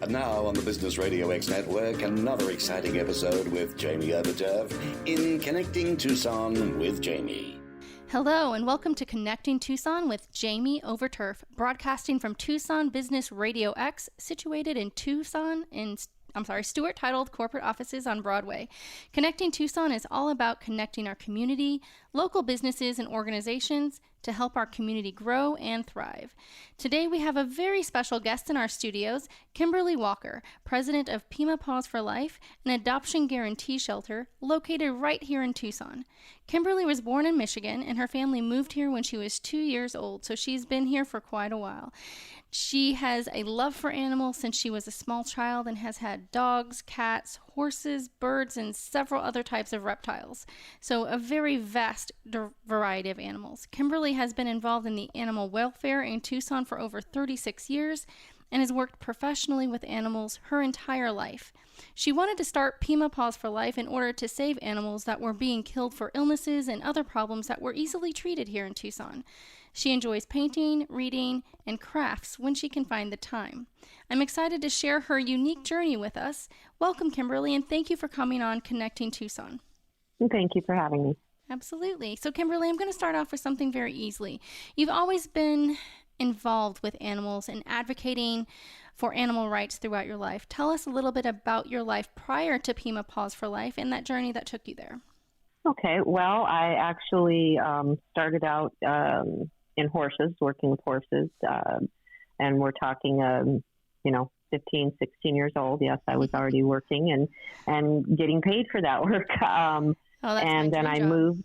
And now on the Business RadioX network, another exciting episode with Jamie Overturf in Connecting Tucson with Jamie. Hello and welcome to Connecting Tucson with Jamie Overturf, broadcasting from Tucson Business RadioX, situated in Stuart titled corporate offices on Broadway. Connecting Tucson is all about connecting our community, local businesses, and organizations to help our community grow and thrive. Today we have a very special guest in our studios, Kimberley Walker, president of Pima Paws for Life, an adoption guarantee shelter located right here in Tucson. Kimberley was born in Michigan and her family moved here when she was 2 years old, so she's been here for quite a while. She has a love for animals since she was a small child and has had dogs, cats, horses, birds, and several other types of reptiles. So a very vast variety of animals. Kimberly has been involved in the animal welfare in Tucson for over 36 years and has worked professionally with animals her entire life. She wanted to start Pima Paws for Life in order to save animals that were being killed for illnesses and other problems that were easily treated here in Tucson. She enjoys painting, reading, and crafts when she can find the time. I'm excited to share her unique journey with us. Welcome, Kimberly, and thank you for coming on Connecting Tucson. Thank you for having me. Absolutely. So, Kimberly, I'm going to start off with something very easy. You've always been involved with animals and advocating for animal rights throughout your life. Tell us a little bit about your life prior to Pima Paws for Life and that journey that took you there. Okay. Well, I actually started out in horses, working with horses, and we're talking, 15, 16 years old. Yes, I was already working and getting paid for that work. And then I moved.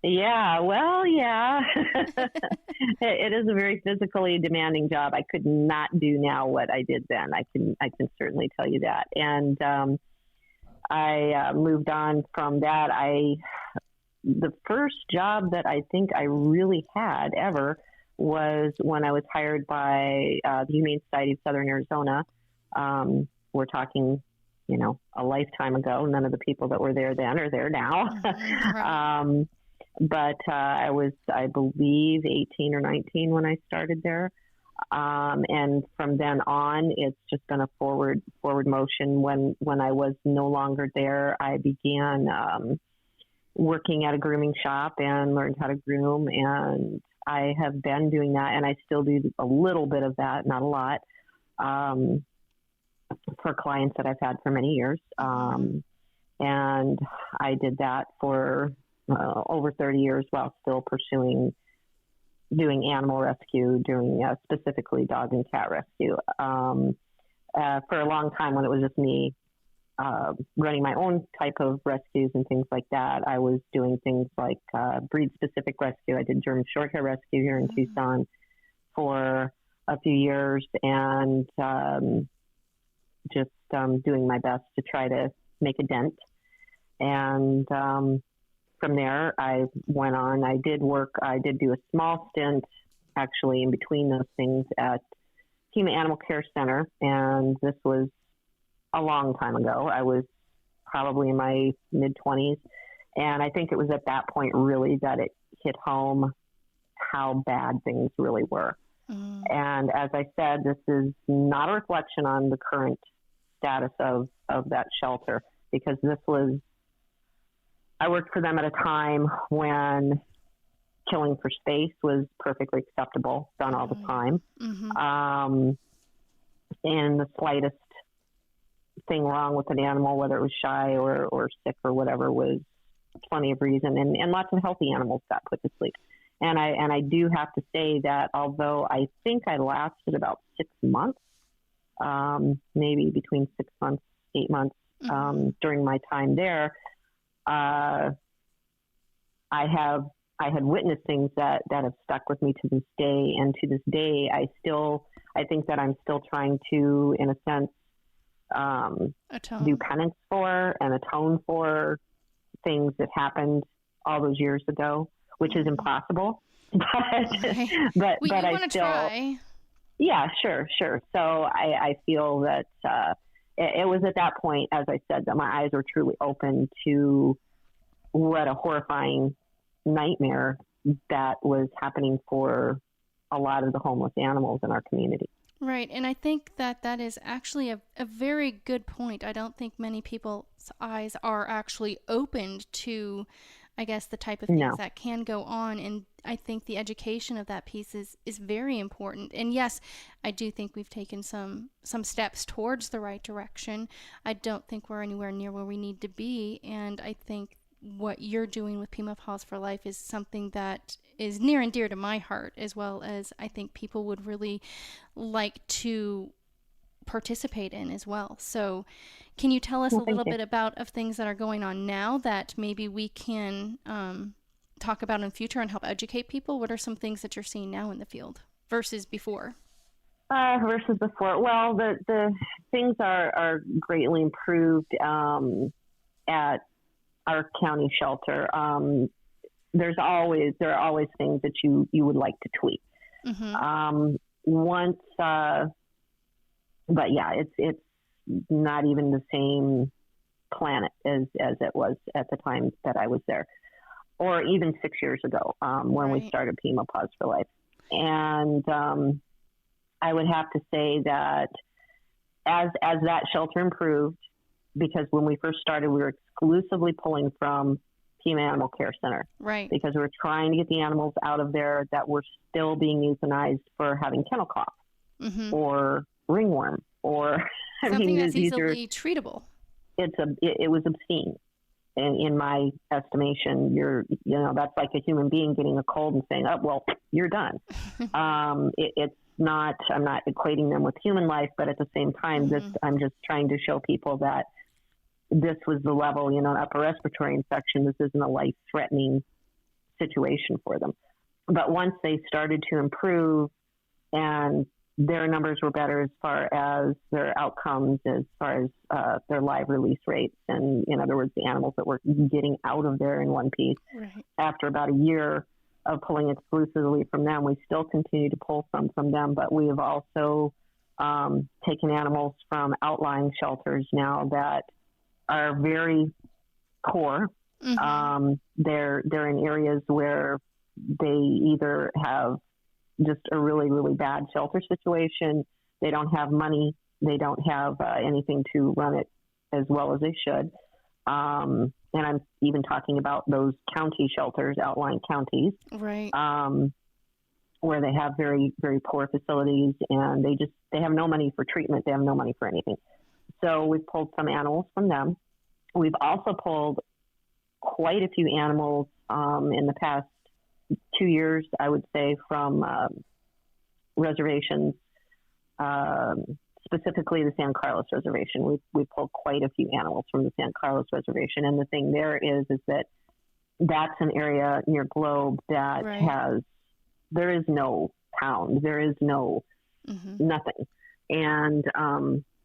Yeah, well, yeah. It is a very physically demanding job. I could not do now what I did then. I can certainly tell you that. And I moved on from that. The first job that I think I really had ever was when I was hired by the Humane Society of Southern Arizona. We're talking, a lifetime ago. None of the people that were there then are there now. Right. But I was, I believe, 18 or 19 when I started there. And from then on, it's just been a forward motion. When I was no longer there, I began working at a grooming shop and learned how to groom. And I have been doing that, and I still do a little bit of that, not a lot, for clients that I've had for many years. And I did that for over 30 years while still pursuing doing animal rescue, doing specifically dog and cat rescue. For a long time when it was just me running my own type of rescues and things like that, I was doing things like breed-specific rescue. I did German Shorthair rescue here in Tucson for a few years and just doing my best to try to make a dent. And from there, I went on. I did do a small stint, actually, in between those things at Pima Animal Care Center, and this was a long time ago. I was probably in my mid-20s, and I think it was at that point, really, that it hit home how bad things really were. Mm. And as I said, this is not a reflection on the current status of that shelter, because I worked for them at a time when killing for space was perfectly acceptable, done all the time. Mm-hmm. And the slightest thing wrong with an animal, whether it was shy or sick or whatever, was plenty of reason. And lots of healthy animals got put to sleep. And I do have to say that although I think I lasted about 6 months, maybe between 6 months, 8 months, during my time there, I had witnessed things that have stuck with me to this day. And to this day, I think that I'm still trying to, in a sense, do penance for and atone for things that happened all those years ago, which is impossible. But I still try. Yeah, sure. So I feel that it was at that point, as I said, that my eyes were truly open to what a horrifying nightmare that was happening for a lot of the homeless animals in our community. Right. And I think that is actually a very good point. I don't think many people's eyes are actually opened to, I guess, the type of things that can go on. And I think the education of that piece is very important. And yes, I do think we've taken some steps towards the right direction. I don't think we're anywhere near where we need to be. And I think what you're doing with Pima Paws for Life is something that is near and dear to my heart, as well as I think people would really like to participate in as well. So can you tell us a little bit about of things that are going on now that maybe we can talk about in the future and help educate people? What are some things that you're seeing now in the field versus before? Versus before. Well, the things are greatly improved at our county shelter. There are always things that you would like to tweak. But yeah, it's not even the same planet as it was at the time that I was there, or even 6 years ago when we started Pima Paws for Life. And I would have to say that as that shelter improved, because when we first started, we were exclusively pulling from Pima Animal Care Center. Right. Because we were trying to get the animals out of there that were still being euthanized for having kennel cough or ringworm or something that's easily treatable. It was obscene. And in my estimation, that's like a human being getting a cold and saying, "Oh, well, you're done." It's not. I'm not equating them with human life, but at the same time, I'm just trying to show people that this was the level, an upper respiratory infection. This isn't a life-threatening situation for them. But once they started to improve and their numbers were better as far as their outcomes, as far as their live release rates, and in other words, the animals that were getting out of there in one piece. Right. After about a year of pulling exclusively from them, we still continue to pull from them, but we have also taken animals from outlying shelters now that are very poor. They're in areas where they either have just a really, really bad shelter situation. They don't have money. They don't have anything to run it as well as they should. And I'm even talking about those county shelters, outlying counties, right? Where they have very, very poor facilities, and they have no money for treatment. They have no money for anything. So we've pulled some animals from them. We've also pulled quite a few animals in the past 2 years, I would say, from reservations, specifically the San Carlos Reservation. We've pulled quite a few animals from the San Carlos Reservation. And the thing there is that that's an area near Globe that there is no pound, there is no nothing. And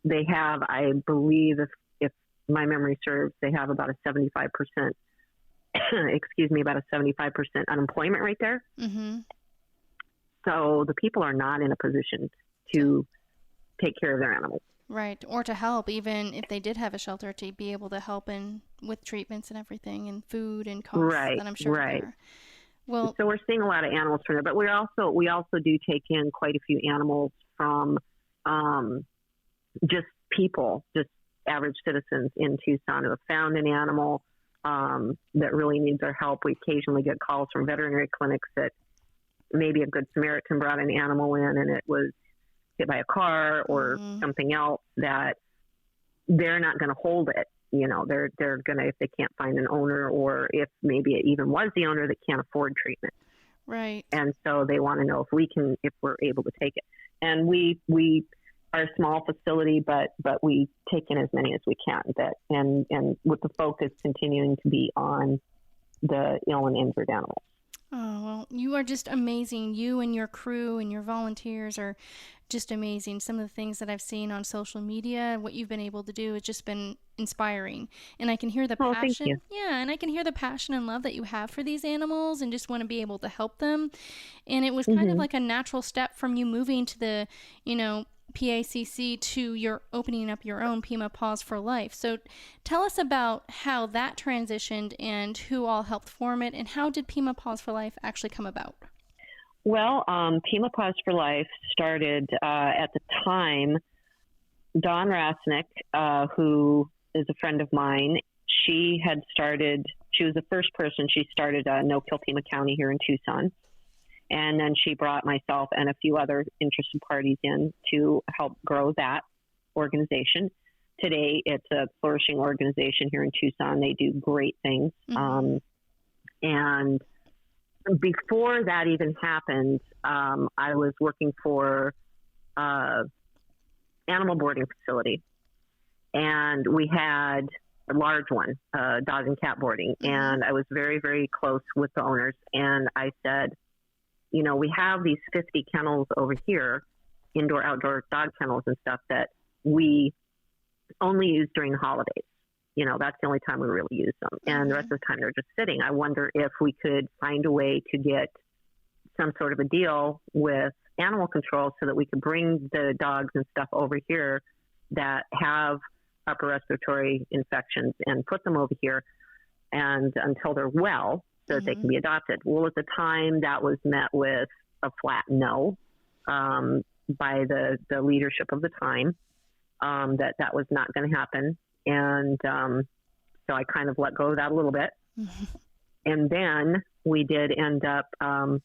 they have, I believe, if my memory serves, they have about a 75%, about a 75% unemployment rate there. So the people are not in a position to take care of their animals. Right. Or to help, even if they did have a shelter, to be able to help with treatments and everything, and food and costs that I'm sure are. Well, so we're seeing a lot of animals from there, but we also do take in quite a few animals from just people, just average citizens in Tucson who have found an animal that really needs our help. We occasionally get calls from veterinary clinics that maybe a Good Samaritan brought an animal in and it was hit by a car or something else, that they're not going to hold it. They're going to, if they can't find an owner, or if maybe it even was the owner that can't afford treatment. Right. And so they want to know if we're able to take it. And we are a small facility, but we take in as many as we can, and with the focus continuing to be on the ill and injured animals. Oh, well, you are just amazing. You and your crew and your volunteers are just amazing. Some of the things that I've seen on social media, what you've been able to do has just been inspiring. And I can hear the passion. Thank you. Yeah, and I can hear the passion and love that you have for these animals and just want to be able to help them. And it was kind of like a natural step from you moving to the, PACC to your opening up your own Pima Paws for Life. So tell us about how that transitioned and who all helped form it, and how did Pima Paws for Life actually come about? Well, Pima Paws for Life started at the time. Dawn Rasnick, who is a friend of mine, she was the first person. She started No Kill Pima County here in Tucson. And then she brought myself and a few other interested parties in to help grow that organization. Today, it's a flourishing organization here in Tucson. They do great things. Mm-hmm. And before that even happened, I was working for animal boarding facility, and we had a large one, dog and cat boarding. Mm-hmm. And I was very, very close with the owners. And I said, we have these 50 kennels over here, indoor, outdoor dog kennels and stuff that we only use during the holidays. That's the only time we really use them. And the rest of the time they're just sitting. I wonder if we could find a way to get some sort of a deal with animal control so that we could bring the dogs and stuff over here that have upper respiratory infections and put them over here and until they're well so that they can be adopted. Well, at the time that was met with a flat no by the leadership of the time, that was not going to happen. And so I kind of let go of that a little bit. Mm-hmm. And then we did end up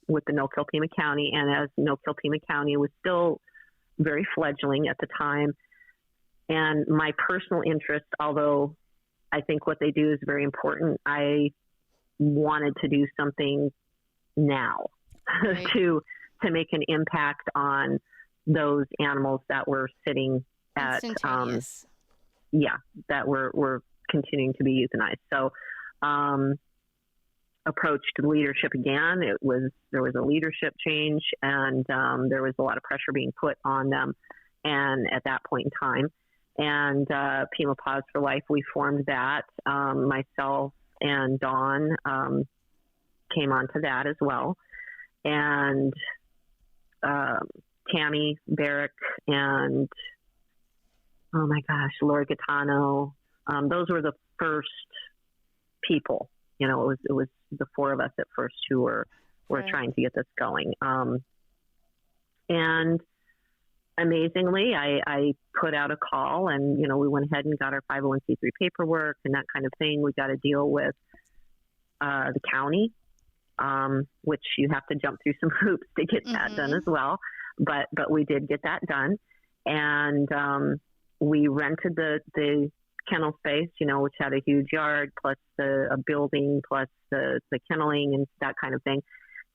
with the No Kill Pima County. And as No Kill Pima County was still very fledgling at the time, and my personal interest, although I think what they do is very important, I wanted to do something now right. to make an impact on those animals that were sitting at that were continuing to be euthanized. So approached leadership again. There was a leadership change, and there was a lot of pressure being put on them. And at that point in time, and Pima Paws for Life, we formed that. Myself and Dawn came onto that as well, and Tammy Barrick and oh my gosh, Lori Gaetano. Those were the first people. It was the four of us at first who were trying to get this going. And amazingly, I put out a call, and we went ahead and got our 501c3 paperwork and that kind of thing. We got a deal with the county, which you have to jump through some hoops to get that done as well. But we did get that done, and we rented the kennel space, which had a huge yard, plus a building, plus the kenneling and that kind of thing.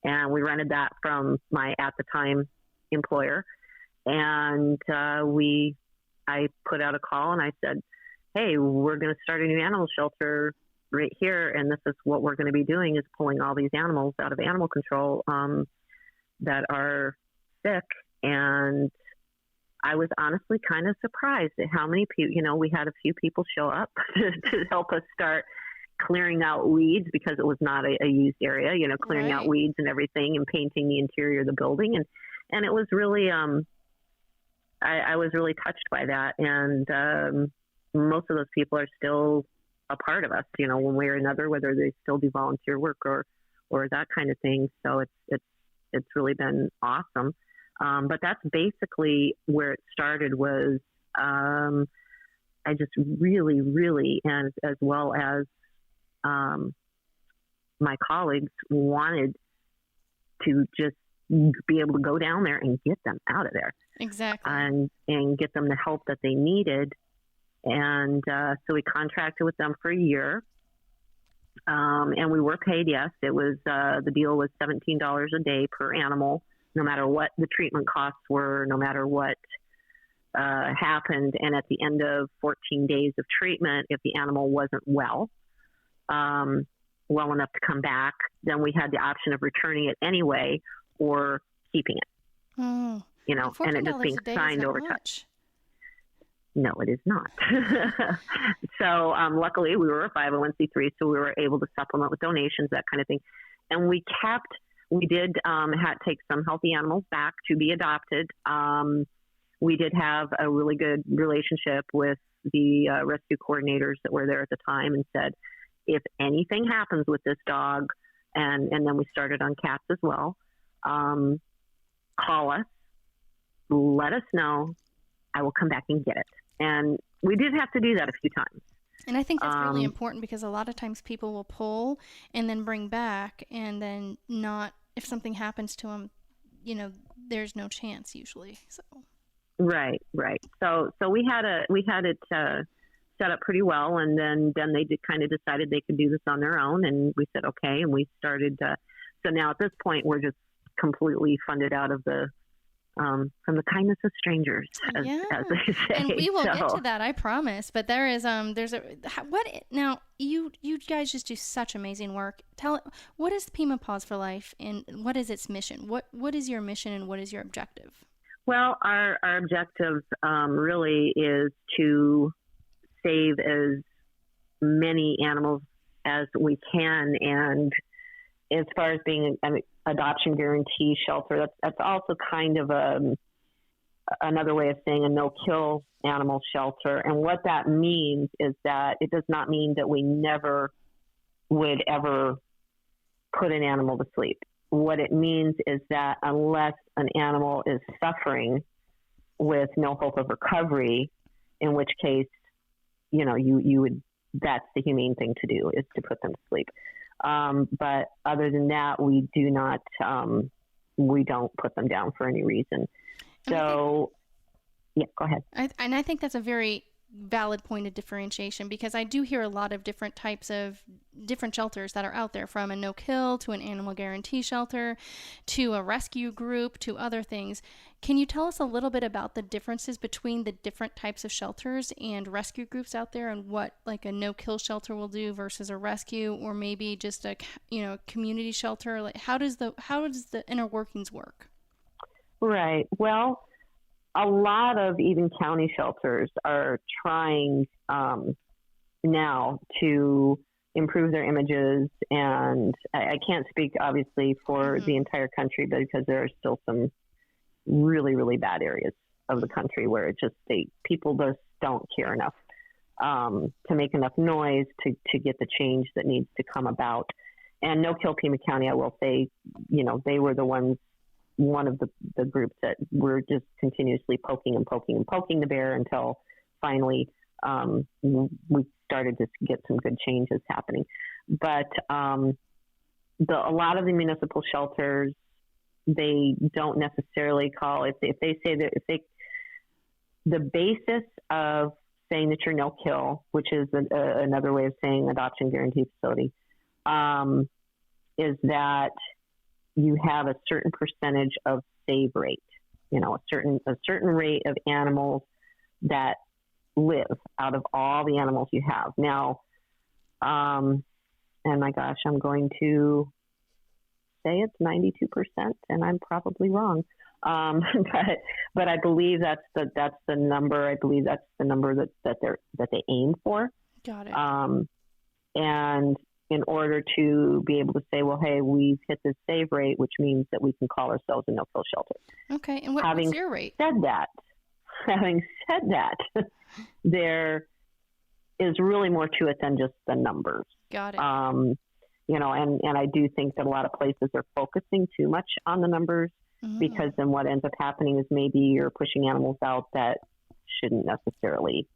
And we rented that from my, at the time, employer. And I put out a call and I said, hey, we're going to start a new animal shelter right here. And this is what we're going to be doing, is pulling all these animals out of animal control that are sick. And I was honestly kind of surprised at how many people, we had a few people show up to help us start clearing out weeds, because it was not a used area, clearing out weeds and everything, and painting the interior of the building. And it was really, I was really touched by that. And most of those people are still a part of us, one way or another, whether they still do volunteer work or that kind of thing. So it's really been awesome. But that's basically where it started. Was I just really, really, and as well as my colleagues, wanted to just be able to go down there and get them out of there. Exactly. And get them the help that they needed. And so we contracted with them for a year. And we were paid, yes. It was the deal was $17 a day per animal, no matter what the treatment costs were, no matter what happened. And at the end of 14 days of treatment, if the animal wasn't well enough to come back, then we had the option of returning it anyway or keeping it. And it just being signed over time. No, it is not. So luckily we were a 501c3, so we were able to supplement with donations, that kind of thing. And we did take some healthy animals back to be adopted. We did have a really good relationship with the rescue coordinators that were there at the time, and said, if anything happens with this dog, and then we started on cats as well, call us, let us know. I will come back and get it. And we did have to do that a few times. And I think that's really important because a lot of times people will pull and then bring back, and then not, if something happens to them, there's no chance usually. So. Right. So we had it set up pretty well, and then they kind of decided they could do this on their own, and we said okay, and we started. So now at this point, we're just completely funded out of the from the kindness of strangers, as they say. And we will get to that, I promise. But there's now you guys just do such amazing work. What is Pima Paws for Life, and what is its mission? What is your mission, and what is your objective? Well, our objective really is to save as many animals as we can, and as far as being an adoption guarantee shelter, that's also kind of another way of saying a no-kill animal shelter. And what that means is that it does not mean that we never would ever put an animal to sleep. What it means is that unless an animal is suffering with no hope of recovery, in which case, you would, that's the humane thing to do, is to put them to sleep. But other than that, we don't put them down for any reason. So, yeah, go ahead. I think that's a very valid point of differentiation, because I do hear a lot of different types of different shelters that are out there, from a no-kill to an animal guarantee shelter to a rescue group to other things. Can you tell us a little bit about the differences between the different types of shelters and rescue groups out there, and what like a no-kill shelter will do versus a rescue, or maybe just a community shelter? Like how does the inner workings work? Right. Well, a lot of even county shelters are trying now to improve their images, and I can't speak obviously for the entire country, but because there are still some really, really bad areas of the country where people just don't care enough to make enough noise to get the change that needs to come about. And No Kill Pima County, I will say, they were one of the groups that were just continuously poking the bear until finally we started to get some good changes happening. But a lot of the municipal shelters, they don't necessarily call, if they say that, the basis of saying that you're no kill, which is another way of saying adoption guarantee facility, is that you have a certain percentage of save rate, a certain rate of animals that live out of all the animals you have. Now, and my gosh, I'm going to say it's 92%, and I'm probably wrong. But I believe that's the number. I believe that's the number that they aim for. Got it. And in order to be able to say, well, hey, we've hit this save rate, which means that we can call ourselves a no-kill shelter. Okay, and what's your rate? Having said that, there is really more to it than just the numbers. Got it. And I do think that a lot of places are focusing too much on the numbers, because then what ends up happening is maybe you're pushing animals out that shouldn't necessarily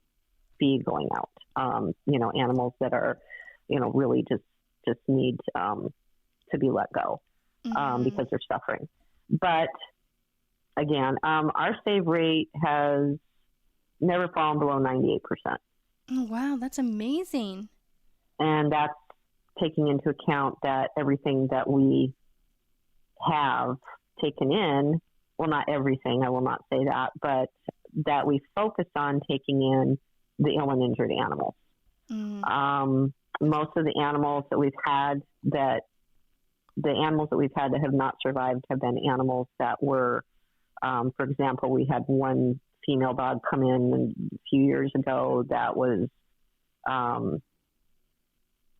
be going out. Animals that are, really just need to be let go because they're suffering. But again, our save rate has never fallen below 98%. Oh, wow. That's amazing. And that's taking into account that everything that we have taken in, well, not everything, I will not say that, but that we focus on taking in the ill and injured animals. Most of the animals that we've had that have not survived have been animals that were, for example, we had one female dog come in a few years ago that was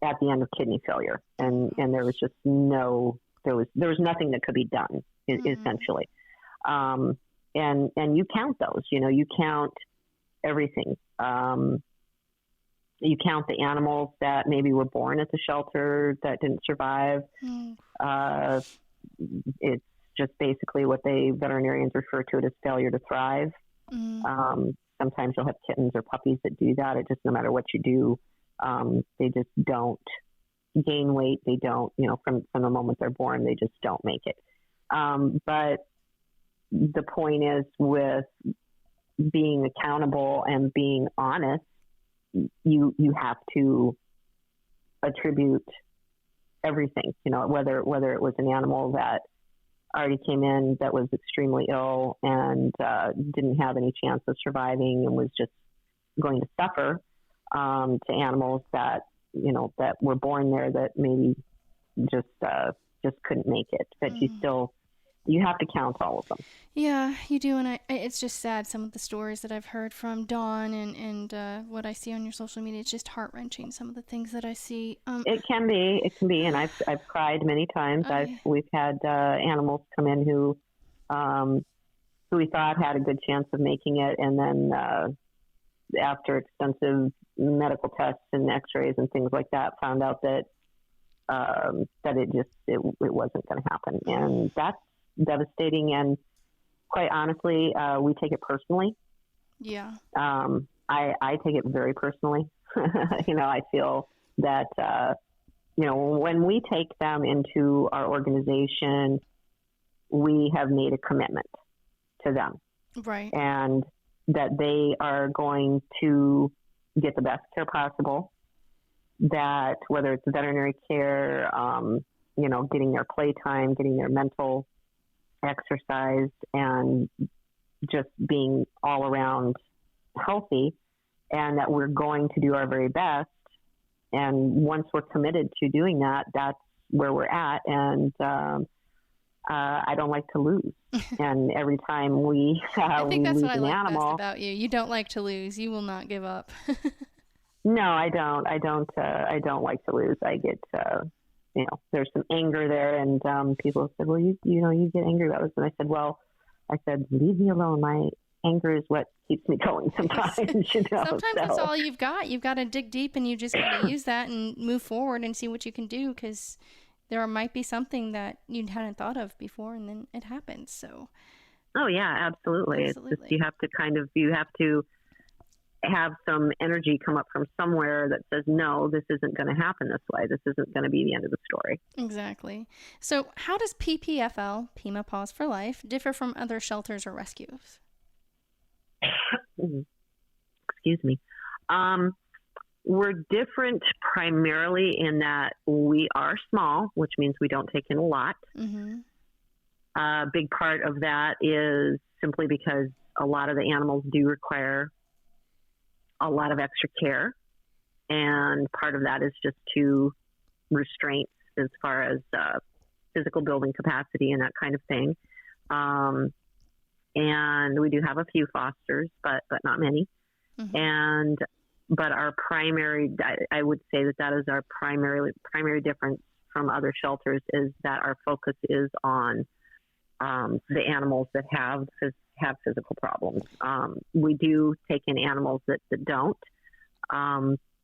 at the end of kidney failure, and there was just there was nothing that could be done, essentially. And you count those, you count everything. You count the animals that maybe were born at the shelter that didn't survive. It's just basically what veterinarians refer to it as failure to thrive. Sometimes you'll have kittens or puppies that do that. It just, no matter what you do, they just don't gain weight. They don't, from the moment they're born, they just don't make it. But the point is, with being accountable and being honest, you have to attribute everything, whether it was an animal that already came in that was extremely ill and didn't have any chance of surviving and was just going to suffer, to animals that that were born there that maybe just couldn't make it. But you have to count all of them. Yeah, you do. And it's just sad, some of the stories that I've heard from Dawn and what I see on your social media. It's just heart-wrenching, some of the things that I see. It can be. And I've cried many times. We've had animals come in who we thought had a good chance of making it. And then after extensive medical tests and x-rays and things like that, found out that it wasn't going to happen. And that's devastating. And quite honestly, we take it personally. Yeah. I take it very personally. I feel that, when we take them into our organization, we have made a commitment to them. Right. And that they are going to get the best care possible, that whether it's veterinary care, getting their playtime, getting their mental exercise, and just being all around healthy, and that we're going to do our very best. And once we're committed to doing that, that's where we're at. And I don't like to lose. And every time we I think that's lose what I an like animal, best about you. You don't like to lose. You will not give up. No, I don't. I don't like to lose. I get, there's some anger there, and people said, "Well, you get angry about this." And I said, "Leave me alone. My anger is what keeps me going sometimes." Sometimes that's all you've got. You've got to dig deep, and you just got to use that and move forward and see what you can do, because there might be something that you hadn't thought of before, and then it happens. So. Oh yeah, absolutely. It's just, you have to have some energy come up from somewhere that says, no, this isn't going to happen this way. This isn't going to be the end of the story. Exactly. So how does ppfl, Pima Paws for Life, differ from other shelters or rescues? Excuse me. We're different primarily in that we are small, which means we don't take in a lot. Mm-hmm. A big part of that is simply because a lot of the animals do require a lot of extra care. And part of that is just to restraints as far as physical building capacity and that kind of thing. And we do have a few fosters, but not many. Mm-hmm. But our primary, I would say that is our primary difference from other shelters, is that our focus is on the animals that have physical problems. We do take in animals that don't,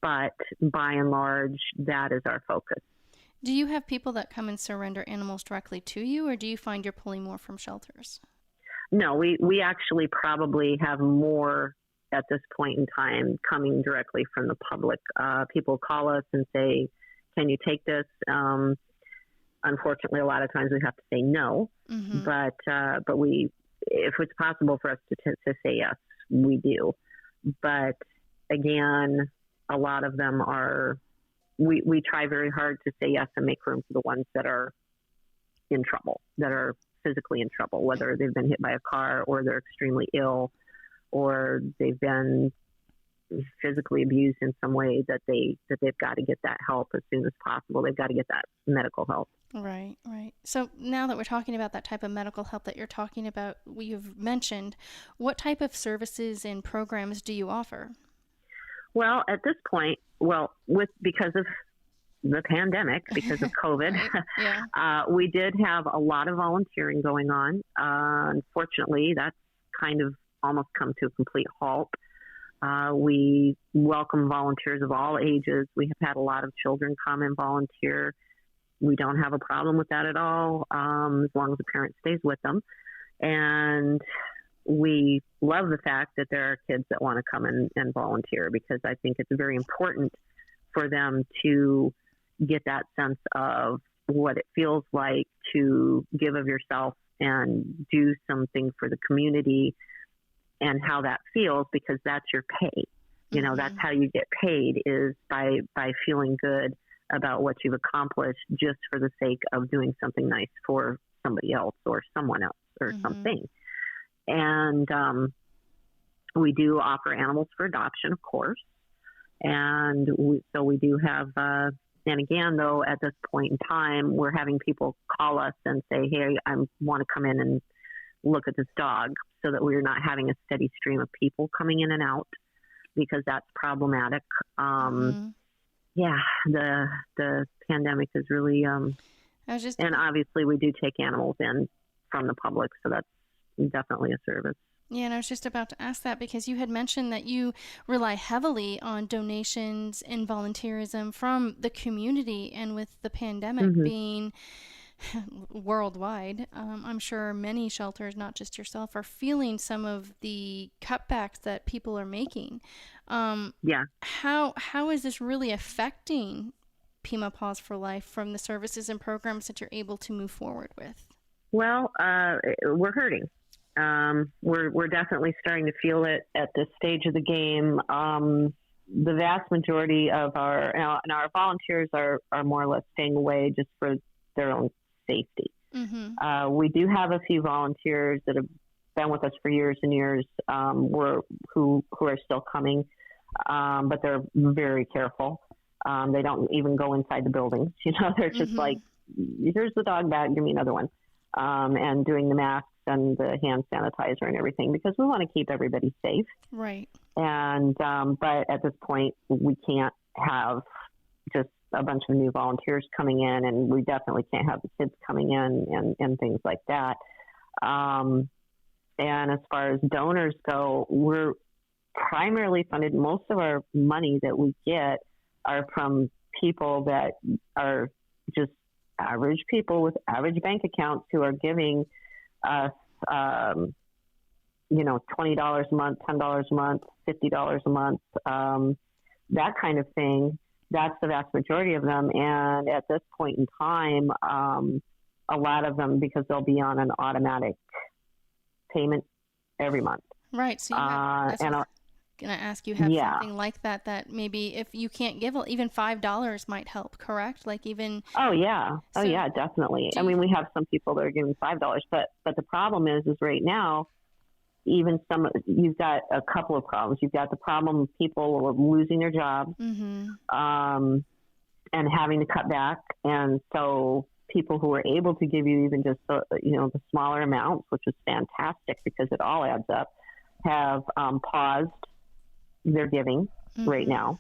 but by and large, that is our focus. Do you have people that come and surrender animals directly to you, or do you find you're pulling more from shelters? No, we actually probably have more at this point in time coming directly from the public. People call us and say, "Can you take this?" Unfortunately, a lot of times we have to say no, mm-hmm. but we, if it's possible for us to say yes, we do. But again, a lot of them are, we try very hard to say yes and make room for the ones that are in trouble, that are physically in trouble, whether they've been hit by a car or they're extremely ill or they've been physically abused in some way, that they've got to get that help as soon as possible. They've got to get that medical help. Right. So now that we're talking about that type of medical help that you're talking about, you've mentioned, what type of services and programs do you offer? Well, at this point, because of the pandemic, because of COVID, yeah. We did have a lot of volunteering going on. Unfortunately, that's kind of almost come to a complete halt. We welcome volunteers of all ages. We have had a lot of children come and volunteer. we don't have a problem with that at all, as long as the parent stays with them. And we love the fact that there are kids that want to come and volunteer, because I think it's very important for them to get that sense of what it feels like to give of yourself and do something for the community, and how that feels, because that's your pay. You know, that's how you get paid, is by feeling good about what you've accomplished just for the sake of doing something nice for somebody else or someone else or something. And we do offer animals for adoption, of course. And so we do have, and again, though, at this point in time, we're having people call us and say, hey, I want to come in and look at this dog, so that we're not having a steady stream of people coming in and out, because that's problematic. Yeah, the pandemic is really, and obviously we do take animals in from the public, so that's definitely a service. Yeah, and I was just about to ask that, because you had mentioned that you rely heavily on donations and volunteerism from the community, and with the pandemic being worldwide, I'm sure many shelters, not just yourself, are feeling some of the cutbacks that people are making. How is this really affecting Pima Paws for Life from the services and programs that you're able to move forward with? Well, we're hurting. We're definitely starting to feel it at this stage of the game. The vast majority of our volunteers are more or less staying away just for their own safety. We do have a few volunteers that have been with us for years and years, who are still coming, but they're very careful. They don't even go inside the buildings. You know, they're just like, here's the dog bag, give me another one, and doing the masks and the hand sanitizer and everything, because we want to keep everybody safe. Right. And but at this point, we can't have just a bunch of new volunteers coming in, and we definitely can't have the kids coming in and things like that. And as far as donors go, we're primarily funded. Most of our money that we get are from people that are just average people with average bank accounts, who are giving us, $20 a month, $10 a month, $50 a month, that kind of thing. That's the vast majority of them. And at this point in time, a lot of them, because they'll be on an automatic payment every month. Right. So you have, going to ask, you have something like that maybe if you can't give, even $5 might help, correct? Like even. Oh yeah. So yeah, definitely. I mean, we have some people that are giving $5, but the problem is right now, even you've got a couple of problems. You've got the problem of people losing their jobs, and having to cut back. And so people who are able to give you even just the smaller amounts, which is fantastic because it all adds up, have paused their giving right now.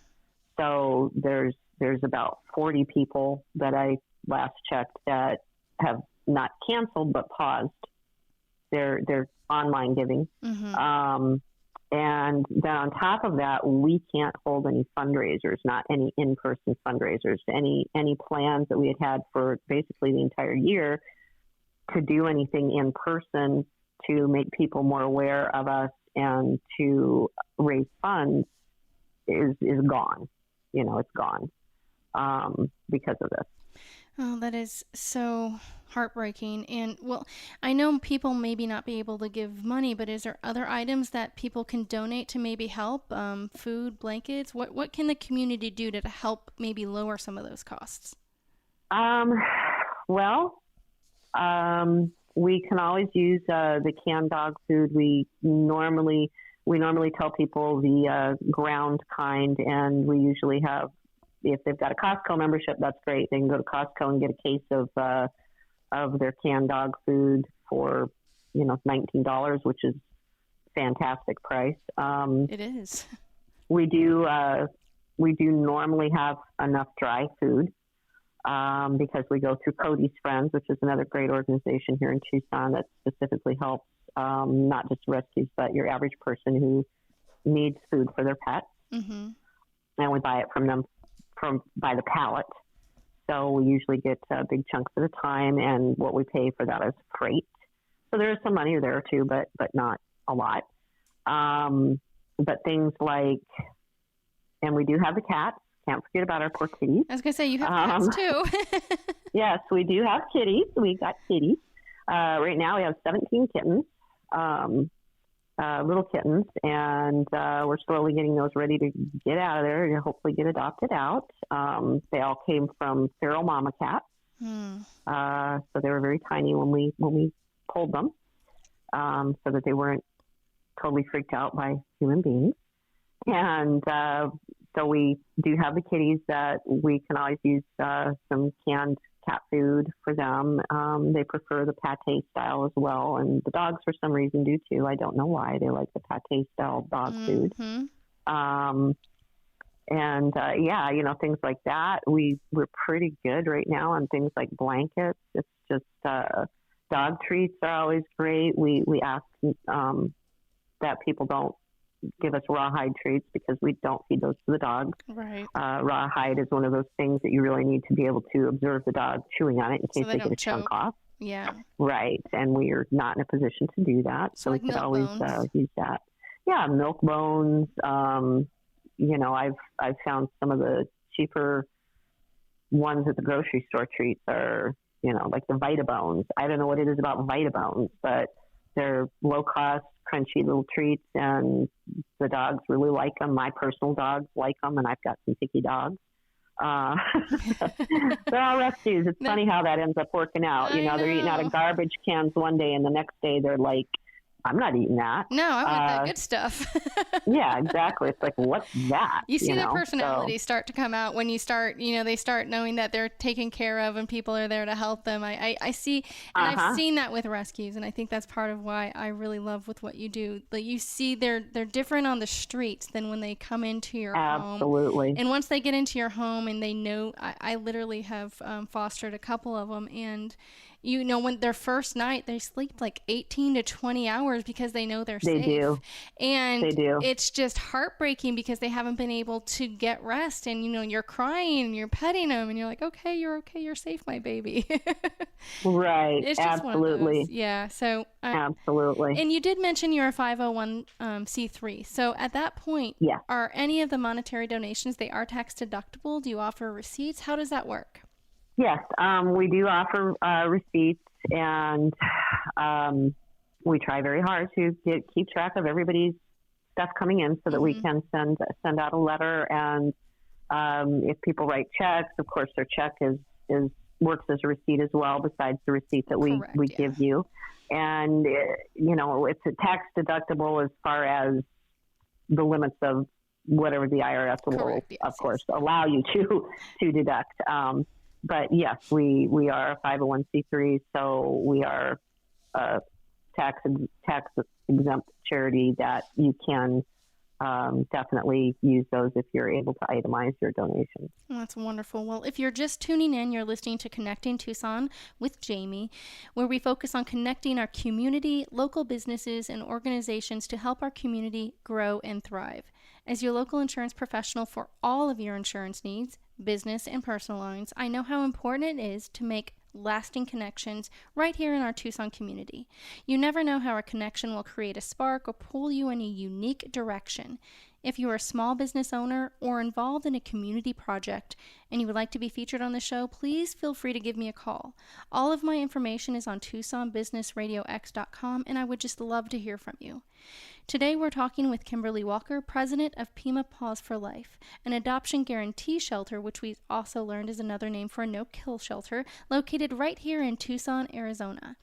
So there's about 40 people that I last checked that have not canceled but paused their online giving. And then on top of that, we can't hold any fundraisers, not any in-person fundraisers, any plans that we had for basically the entire year to do anything in person to make people more aware of us and to raise funds is gone. It's gone because of this. Oh, that is so heartbreaking. And well, I know people maybe not be able to give money, but is there other items that people can donate to maybe help? Food, blankets? What can the community do to help maybe lower some of those costs? We can always use the canned dog food. We normally tell people the ground kind, and we usually have, if they've got a Costco membership, that's great. They can go to Costco and get a case of their canned dog food for $19, which is a fantastic price. It is. We do normally have enough dry food because we go through Cody's Friends, which is another great organization here in Tucson that specifically helps not just rescues, but your average person who needs food for their pet. And we buy it from them by the pallet. So we usually get big chunks at a time, and what we pay for that is freight. So there is some money there too, but not a lot. But things like, and we do have the cats. Can't forget about our poor kitties. I was going to say, you have cats too. Yes, we do have kitties. We got kitties. Right now we have 17 kittens, little kittens, and we're slowly getting those ready to get out of there and hopefully get adopted out. They all came from feral mama cats. So they were very tiny when we pulled them, so that they weren't totally freaked out by human beings. And so we do have the kitties that we can always use some canned cat food for them. They prefer the pate style as well. And the dogs, for some reason, do too. I don't know why. They like the pate style dog food. Yeah, you know, things like that. We're pretty good right now on things like blankets. It's just dog treats are always great. We ask that people don't give us rawhide treats because we don't feed those to the dogs. Right. Rawhide is one of those things that you really need to be able to observe the dog chewing on it in case they get a chunk off. Yeah. Right. And we are not in a position to do that. So like we could always use that. Yeah. Milk bones. You know, I've found some of the cheaper ones at the grocery store treats are, you know, like the Vitabones. I don't know what it is about Vitabones, but they're low cost, crunchy little treats, and the dogs really like them. My personal dogs like them, and I've got some picky dogs. They're all rescues. It's funny how that ends up working out. You know, they're eating out of garbage cans one day, and the next day they're like, I'm not eating that. No, I want that good stuff. Yeah, exactly. It's like, what's that? You see their personality start to come out when you start, you know, they start knowing that they're taken care of and people are there to help them. I see, and I've seen that with rescues, and I think that's part of why I really love with what you do. Like, you see they're different on the streets than when they come into your home. Absolutely. And once they get into your home and they know, I literally have fostered a couple of them, and you know, when their first night, they sleep like 18 to 20 hours because they know they're safe. They do. And they do. It's just heartbreaking because they haven't been able to get rest. And, you know, you're crying and you're petting them and you're like, okay, you're safe, my baby. Right. It's just absolutely. One of those. Yeah. So, absolutely. And you did mention you're a 501c3. So at that point, are any of the monetary donations, they are tax deductible? Do you offer receipts? How does that work? Yes, we do offer receipts, and we try very hard to keep track of everybody's stuff coming in so that we can send out a letter. And if people write checks, of course, their check works as a receipt as well, besides the receipt that we give you. And you know, it's a tax deductible as far as the limits of whatever the IRS will, of course, allow you to deduct. But yes, we are a 501c3, so we are a tax exempt charity that you can definitely use those if you're able to itemize your donations. That's wonderful. Well, if you're just tuning in, you're listening to Connecting Tucson with Jamie, where we focus on connecting our community, local businesses, and organizations to help our community grow and thrive. As your local insurance professional for all of your insurance needs, business and personal lines, I know how important it is to make lasting connections right here in our Tucson community. You never know how a connection will create a spark or pull you in a unique direction. If you are a small business owner or involved in a community project and you would like to be featured on the show, please feel free to give me a call. All of my information is on TucsonBusinessRadioX.com, and I would just love to hear from you. Today we're talking with Kimberley Walker, president of Pima Paws for Life, an adoption guarantee shelter, which we also learned is another name for a no-kill shelter, located right here in Tucson, Arizona.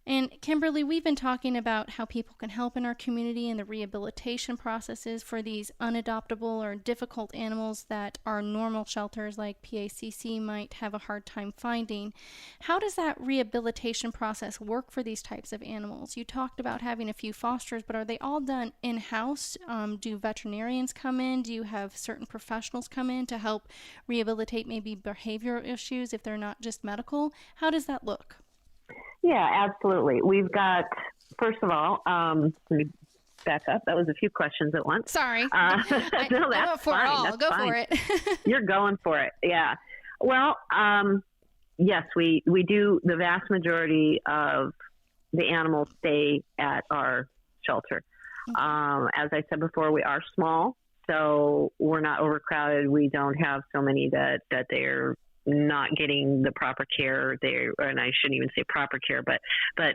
And Kimberly, we've been talking about how people can help in our community and the rehabilitation processes for these unadoptable or difficult animals that our normal shelters like PACC might have a hard time finding. How does that rehabilitation process work for these types of animals? You talked about having a few fosters, but are they all done in-house? Do veterinarians come in? Do you have certain professionals come in to help rehabilitate maybe behavioral issues if they're not just medical? How does that look? Yeah, absolutely. We've got, first of all, let me back up. That was a few questions at once. Sorry. No, that's fine. Go for it. You're going for it. Yeah. Well, yes, we do. The vast majority of the animals stay at our shelter. As I said before, we are small, so we're not overcrowded. We don't have so many that they're not getting the proper care. And I shouldn't even say proper care, but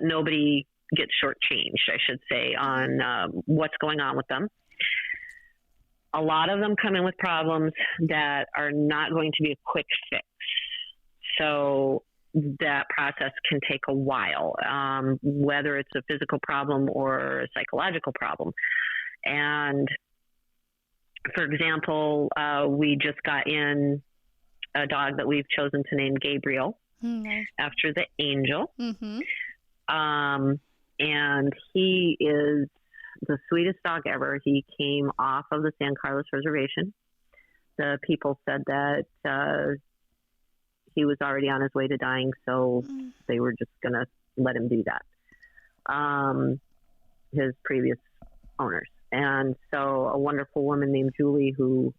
nobody gets shortchanged, I should say, on what's going on with them. A lot of them come in with problems that are not going to be a quick fix. So that process can take a while, whether it's a physical problem or a psychological problem. And for example, we just got in a dog that we've chosen to name Gabriel after the angel. Mm-hmm. And he is the sweetest dog ever. He came off of the San Carlos Reservation. The people said that he was already on his way to dying, so they were just going to let him do that. His previous owners. And so a wonderful woman named Julie, who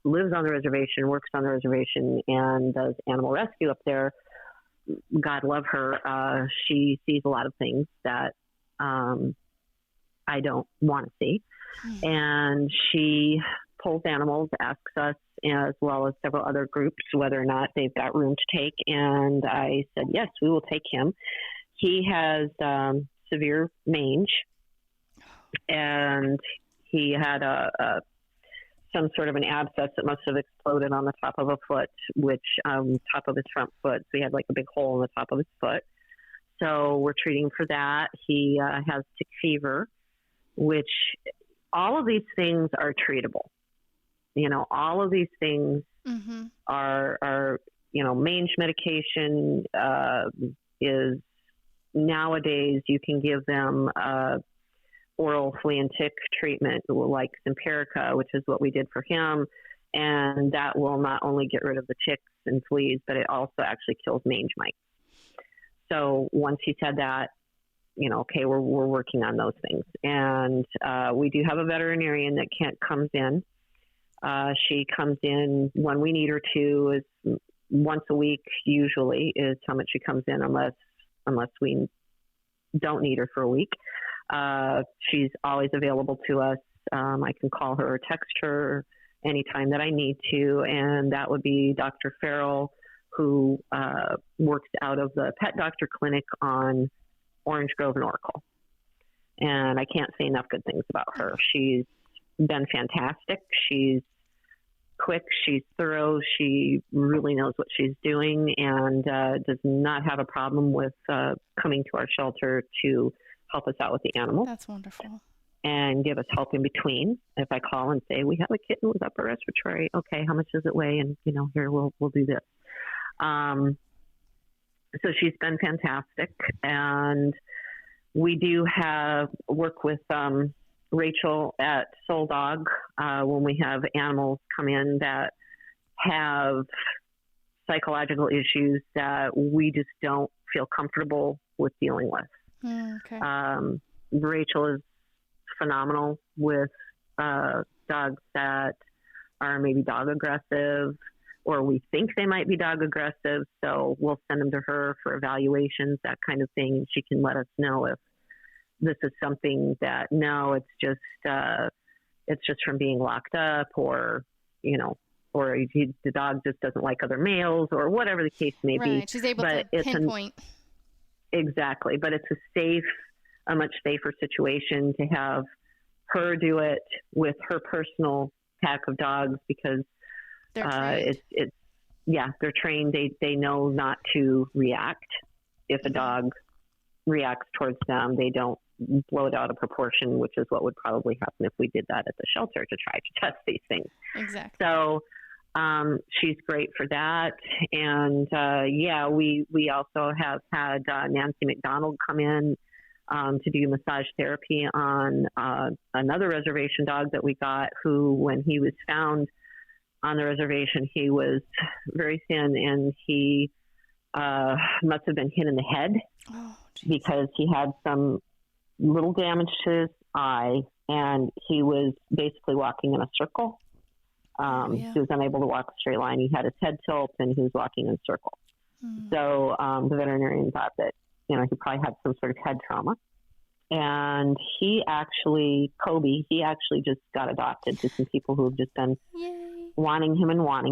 lives on the reservation, works on the reservation, and does animal rescue up there. God love her. She sees a lot of things that I don't want to see. And she pulls animals, asks us, as well as several other groups, whether or not they've got room to take. And I said, yes, we will take him. He has severe mange, and he had some sort of an abscess that must have exploded on the top of a foot, which top of his front foot. So he had like a big hole in the top of his foot. So we're treating for that. He has tick fever, which all of these things are treatable. You know, all of these things are, you know, mange medication is nowadays you can give them oral flea and tick treatment like Simparica, which is what we did for him. And that will not only get rid of the ticks and fleas, but it also actually kills mange mites. So once he said that, you know, okay, we're working on those things. And we do have a veterinarian that comes in. She comes in when we need her to, is once a week usually is how much she comes in, unless we don't need her for a week. She's always available to us. I can call her or text her anytime that I need to, and that would be Dr. Farrell, who works out of the pet doctor clinic on Orange Grove and Oracle. And I can't say enough good things about her. She's been fantastic. She's quick. She's thorough. She really knows what she's doing, and does not have a problem with coming to our shelter to help us out with the animals. That's wonderful. And give us help in between. If I call and say, we have a kitten with upper respiratory, okay, how much does it weigh? And, you know, here, we'll do this. So she's been fantastic. And we do work with Rachel at Soul Dog when we have animals come in that have psychological issues that we just don't feel comfortable with dealing with. Okay. Rachel is phenomenal with dogs that are maybe dog aggressive, or we think they might be dog aggressive. So we'll send them to her for evaluations, that kind of thing. And she can let us know if this is something that, no, it's just from being locked up, or, you know, or the dog just doesn't like other males, or whatever the case may be. Right. She's able to pinpoint. Exactly. But it's a much safer situation to have her do it with her personal pack of dogs, because they're trained. They're trained. They know not to react. If a dog reacts towards them, they don't blow it out of proportion, which is what would probably happen if we did that at the shelter to try to test these things. Exactly. So she's great for that. And we also have had Nancy McDonald come in to do massage therapy on another reservation dog that we got, who, when he was found on the reservation, he was very thin, and he must have been hit in the head because he had some little damage to his eye, and he was basically walking in a circle. He was unable to walk a straight line. He had his head tilt, and he was walking in a circle. So the veterinarian thought that, he probably had some sort of head trauma. And Kobe just got adopted to some people who have just been wanting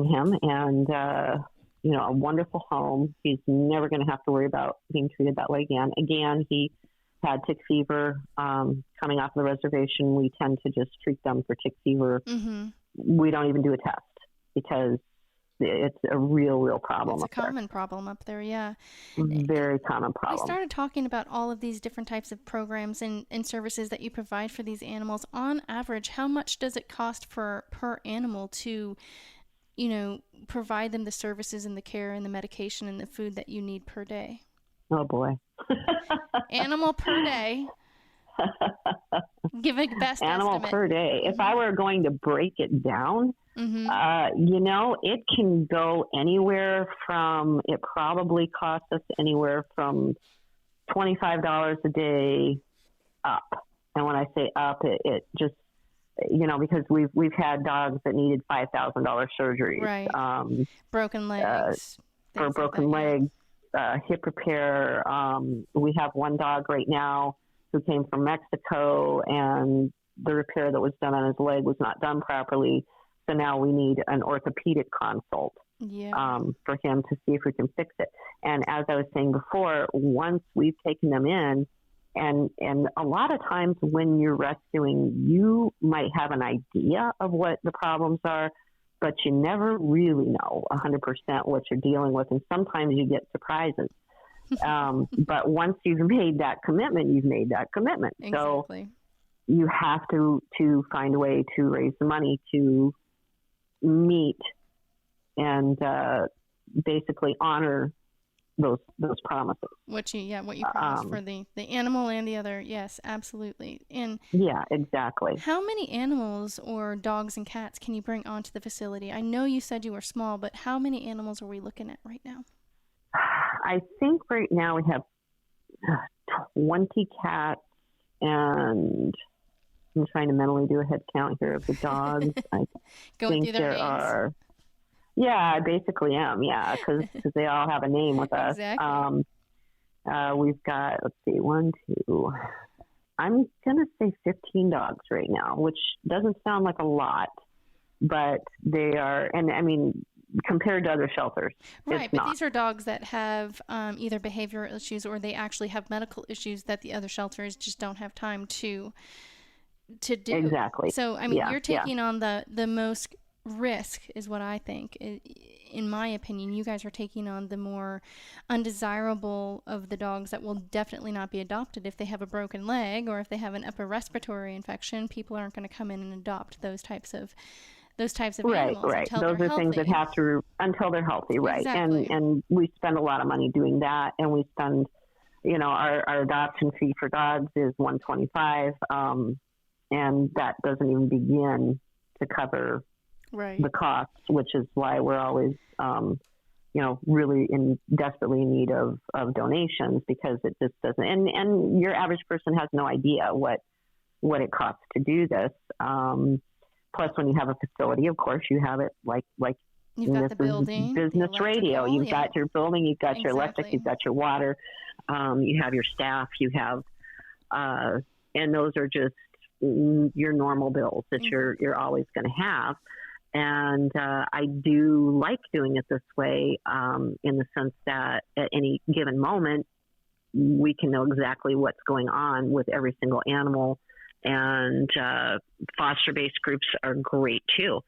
him. And, a wonderful home. He's never going to have to worry about being treated that way again. Again, he had tick fever coming off the reservation. We tend to just treat them for tick fever. We don't even do a test because it's a real problem. It's a common problem up there, yeah. Very common problem. I started talking about all of these different types of programs and services that you provide for these animals. On average, how much does it cost per animal to, provide them the services and the care and the medication and the food that you need per day? Oh, boy. Animal per day. Give a best animal estimate. Per day. If I were going to break it down, it can go anywhere from, it probably costs us anywhere from $25 a day up. And when I say up, it just, because we've had dogs that needed $5,000 surgeries. Right. Broken legs. For broken legs, hip repair. We have one dog right now who came from Mexico, and the repair that was done on his leg was not done properly. So now we need an orthopedic consult for him to see if we can fix it. And as I was saying before, once we've taken them in, and a lot of times when you're rescuing, you might have an idea of what the problems are, but you never really know 100% what you're dealing with. And sometimes you get surprises. But once you've made that commitment, you've made that commitment. Exactly. So you have to find a way to raise the money to meet and basically honor those promises. What you promised for the animal and the other. Yes, absolutely. And yeah, exactly. How many animals or dogs and cats can you bring onto the facility? I know you said you were small, but how many animals are we looking at right now? I think right now we have 20 cats, and I'm trying to mentally do a head count here of the dogs. I think there are. Yeah, I basically am. Yeah, because they all have a name with us. Exactly. We've got, let's see, 1, 2. I'm gonna say 15 dogs right now, which doesn't sound like a lot, but they are. And I mean, compared to other shelters. Right, but these are dogs that have either behavioral issues or they actually have medical issues that the other shelters just don't have time to do. Exactly. So, I mean, you're taking on the most risk is what I think. In my opinion, you guys are taking on the more undesirable of the dogs that will definitely not be adopted. If they have a broken leg or if they have an upper respiratory infection, people aren't going to come in and adopt those types of animals. Right. Those are things that have to until they're healthy, right? Exactly. And we spend a lot of money doing that, and we spend, our adoption fee for dogs is $125, and that doesn't even begin to cover the cost, which is why we're always, really desperately in need of donations, because it just doesn't. And your average person has no idea what it costs to do this. Plus, when you have a facility, of course, you have it like you've got the building, business radio. You've got your building, you've got your electric, you've got your water, you have your staff, you have, and those are just your normal bills that you're always going to have. And I do like doing it this way, in the sense that at any given moment, we can know exactly what's going on with every single animal. And foster-based groups are great too,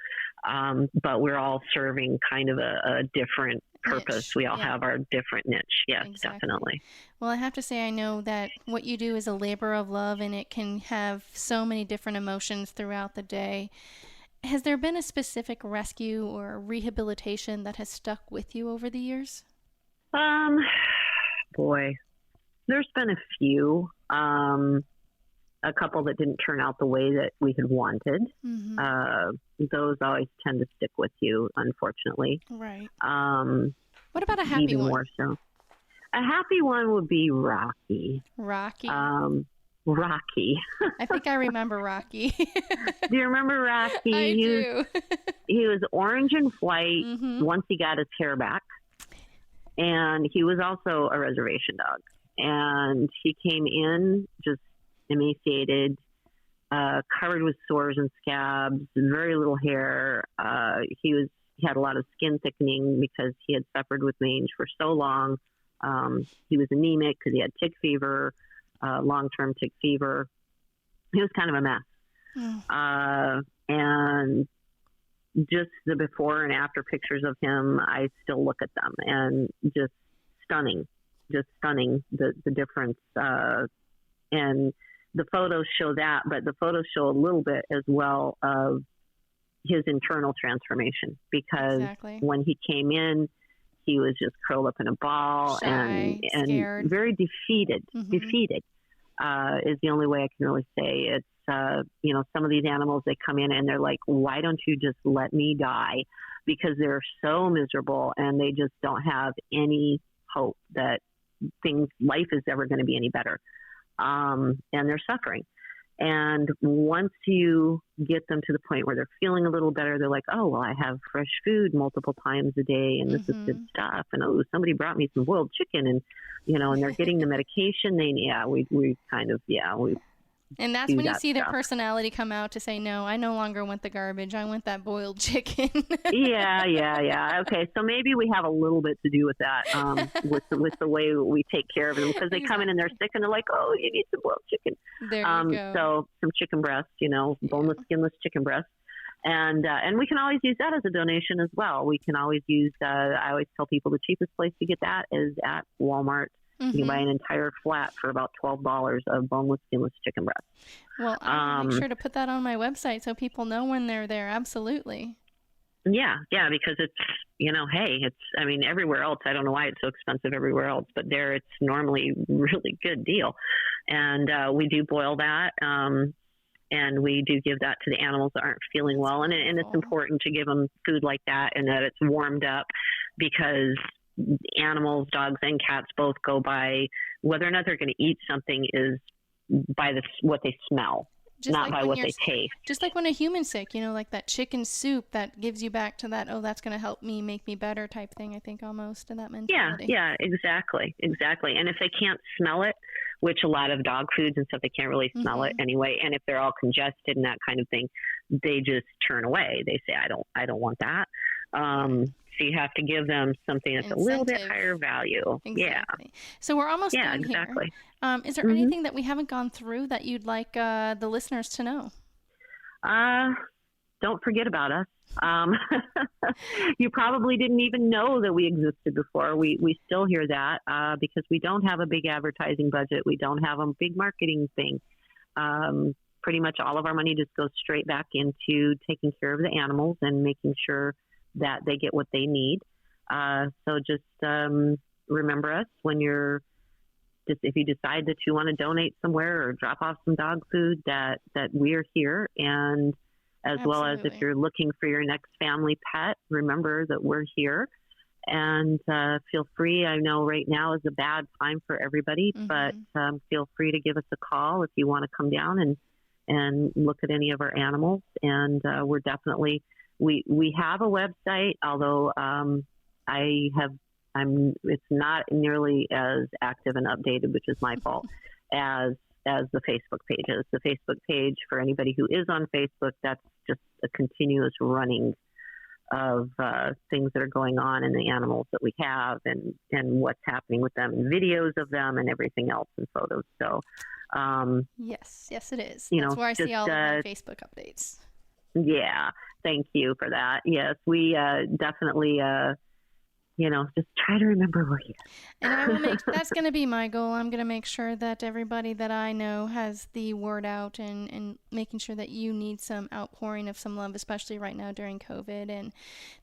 but we're all serving kind of a different purpose. Niche. We all have our different niche. Yes, exactly. Definitely. Well, I have to say, I know that what you do is a labor of love, and it can have so many different emotions throughout the day. Has there been a specific rescue or rehabilitation that has stuck with you over the years? Boy, there's been a few. A couple that didn't turn out the way that we had wanted. Mm-hmm. Those always tend to stick with you, unfortunately. Right. What about a happy even one? More so. A happy one would be Rocky. Rocky. Rocky. I think I remember Rocky. Do you remember Rocky? I do. He was orange and white once he got his hair back. And he was also a reservation dog. And he came in just emaciated, covered with sores and scabs, very little hair. He had a lot of skin thickening because he had suffered with mange for so long. He was anemic because he had tick fever, long-term tick fever. He was kind of a mess. And just the before and after pictures of him, I still look at them and just stunning, the difference. And the photos show that, but the photos show a little bit as well of his internal transformation, because when he came in, he was just curled up in a ball, shy, and scared, very defeated. Defeated is the only way I can really say it. Some of these animals, they come in and they're like, why don't you just let me die? Because they're so miserable and they just don't have any hope that life is ever going to be any better. And they're suffering. And once you get them to the point where they're feeling a little better, they're like, oh, well, I have fresh food multiple times a day and this is good stuff. And oh, somebody brought me some boiled chicken, and, and they're getting the medication. And that's when you see their personality come out to say, no, I no longer want the garbage. I want that boiled chicken. Yeah. Okay. So maybe we have a little bit to do with that, with the way we take care of them, because they come in and they're sick and they're like, oh, you need some boiled chicken. There you go. So some chicken breast, boneless, skinless chicken breast. And we can always use that as a donation as well. We can always use, I always tell people the cheapest place to get that is at Walmart. You can buy an entire flat for about $12 of boneless, skinless chicken breast. Well, I'll make sure to put that on my website so people know when they're there. Absolutely. Yeah, because it's, everywhere else, I don't know why it's so expensive everywhere else, but there it's normally really good deal. And we do boil that, and we do give that to the animals that aren't feeling well. And it's important to give them food like that and that it's warmed up, because animals, dogs and cats, both go by whether or not they're going to eat something is by what they smell, not by what they taste. Just like when a human's sick, like that chicken soup that gives you back to that, oh, that's going to help me, make me better type thing, I think, almost in that mentality. Yeah, exactly. And if they can't smell it, which a lot of dog foods and stuff, they can't really smell it anyway. And if they're all congested and that kind of thing, they just turn away. They say, I don't want that. So you have to give them something that's a little bit higher value. Exactly. Yeah. So we're almost done exactly. Here. Is there anything that we haven't gone through that you'd like the listeners to know? Don't forget about us. You probably didn't even know that we existed before. We still hear that because we don't have a big advertising budget. We don't have a big marketing thing. Pretty much all of our money just goes straight back into taking care of the animals and making sure that they get what they need. So just remember us when if you decide that you want to donate somewhere or drop off some dog food, that we're here. And as well as if you're looking for your next family pet, remember that we're here. And feel free. I know right now is a bad time for everybody, but feel free to give us a call if you want to come down and look at any of our animals. And we're definitely... We have a website, although it's not nearly as active and updated, which is my fault, as the Facebook page is. The Facebook page, for anybody who is on Facebook, that's just a continuous running of things that are going on in the animals that we have and what's happening with them, and videos of them and everything else, and photos. So yes, it is. That's where I see all of my Facebook updates. Yeah, thank you for that. Yes, we definitely, just try to remember we're here. And that's going to be my goal. I'm going to make sure that everybody that I know has the word out and making sure that you need some outpouring of some love, especially right now during COVID. And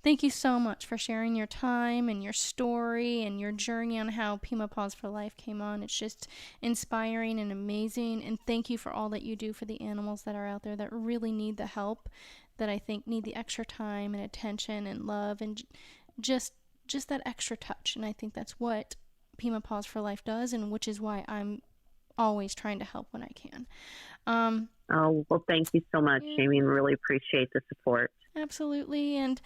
thank you so much for sharing your time and your story and your journey on how Pima Paws for Life came on. It's just inspiring and amazing. And thank you for all that you do for the animals that are out there that really need the help, that I think need the extra time and attention and love and just that extra touch. And I think that's what Pima Paws for Life does, and which is why I'm always trying to help when I can. Well, thank you so much, Jamie, and really appreciate the support. Absolutely. And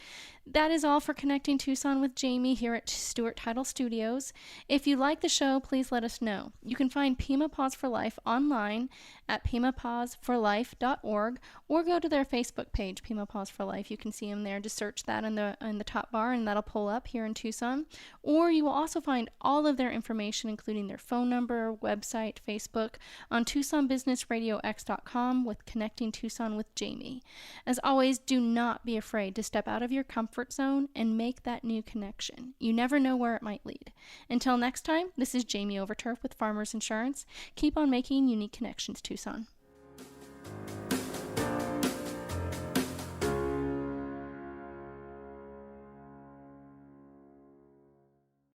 that is all for Connecting Tucson with Jamie here at Stuart Title Studios. If you like the show, please let us know. You can find Pima Paws for Life online at pimapawsforlife.org or go to their Facebook page, Pima Paws for Life. You can see them there. Just search that in the top bar and that'll pull up here in Tucson. Or you will also find all of their information, including their phone number, website, Facebook, on TucsonBusinessRadioX.com with Connecting Tucson with Jamie. As always, do not be afraid to step out of your comfort zone and make that new connection. You never know where it might lead. Until next time, this is Jamie Overturf with Farmers Insurance. Keep on making unique connections, Tucson.